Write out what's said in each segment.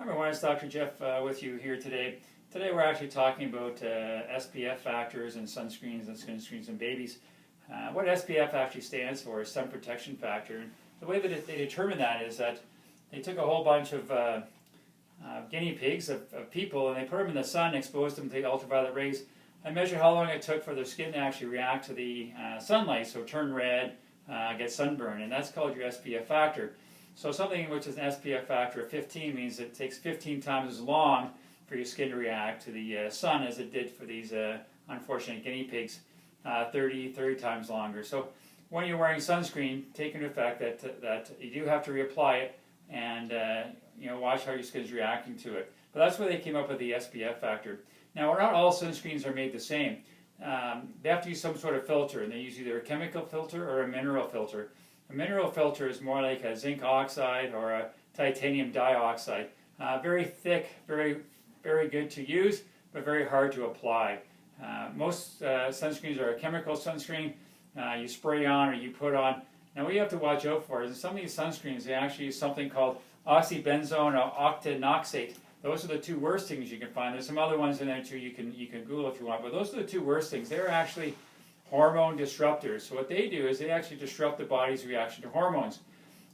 Hi everyone, it's Dr. Jeff with you here today. Today we're actually talking about SPF factors and sunscreens and sunscreens in babies. What SPF actually stands for is sun protection factor. And the way that they determined that is that they took a whole bunch of guinea pigs, of people, and they put them in the sun, exposed them to the ultraviolet rays, and measured how long it took for their skin to actually react to the sunlight, so turn red, get sunburn, and that's called your SPF factor. So something which is an SPF factor of 15 means it takes 15 times as long for your skin to react to the sun as it did for these unfortunate guinea pigs, 30 times longer. So when you're wearing sunscreen, take into effect that you do have to reapply it and watch how your skin's reacting to it. But that's where they came up with the SPF factor. Now, not all sunscreens are made the same. They have to use some sort of filter, and they use either a chemical filter or a mineral filter. A mineral filter is more like a zinc oxide or a titanium dioxide. Very thick, very good to use, but very hard to apply. Most sunscreens are a chemical sunscreen. You spray on or you put on. Now what you have to watch out for is some of these sunscreens, they actually use something called oxybenzone or octinoxate. Those are the two worst things you can find. There's some other ones in there too you can Google if you want, but those are the two worst things. They're actually hormone disruptors. So what they do is they actually disrupt the body's reaction to hormones.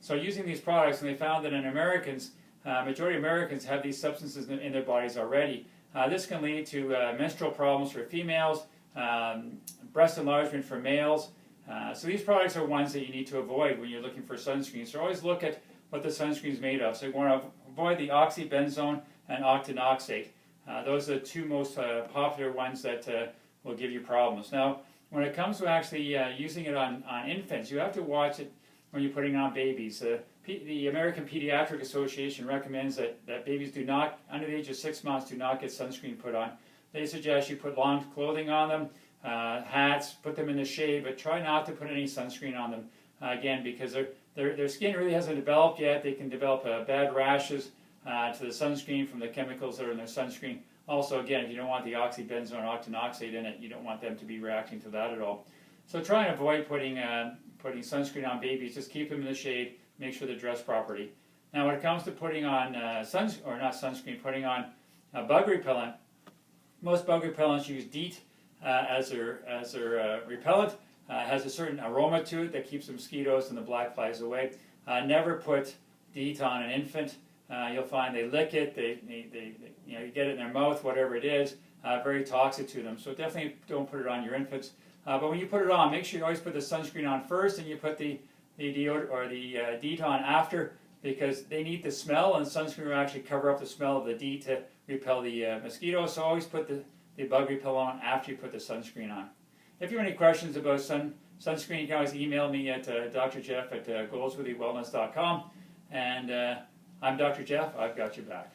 So using these products, and they found that in Americans, majority of Americans have these substances in their bodies already. This can lead to menstrual problems for females, breast enlargement for males. So these products are ones that you need to avoid when you're looking for sunscreen. So always look at what the sunscreen is made of. So you want to avoid the oxybenzone and octinoxate. Those are the two most popular ones that will give you problems. Now, when it comes to actually using it on infants, you have to watch it when you're putting it on babies. The American Pediatric Association recommends that babies do not, under the age of 6 months, do not get sunscreen put on. They suggest you put long clothing on them, hats, put them in the shade, but try not to put any sunscreen on them, again, because their skin really hasn't developed yet. They can develop bad rashes to the sunscreen from the chemicals that are in their sunscreen. Also, again, if you don't want the oxybenzone or octinoxate in it, you don't want them to be reacting to that at all. So try and avoid putting sunscreen on babies. Just keep them in the shade. Make sure they're dressed properly. Now, when it comes to putting on putting on bug repellent, most bug repellents use DEET as their repellent. It has a certain aroma to it that keeps the mosquitoes and the black flies away. Never put DEET on an infant. You'll find they lick it, you get it in their mouth, whatever it is, very toxic to them. So definitely don't put it on your infants. But when you put it on, make sure you always put the sunscreen on first, and you put the deodorant or the DEET on after, because they need the smell, and sunscreen will actually cover up the smell of the DEET to repel the mosquitoes. So always put the bug repellent on after you put the sunscreen on. If you have any questions about sunscreen, you can always email me at drjeff@goldsworthywellness.com. And I'm Dr. Jeff. I've got your back.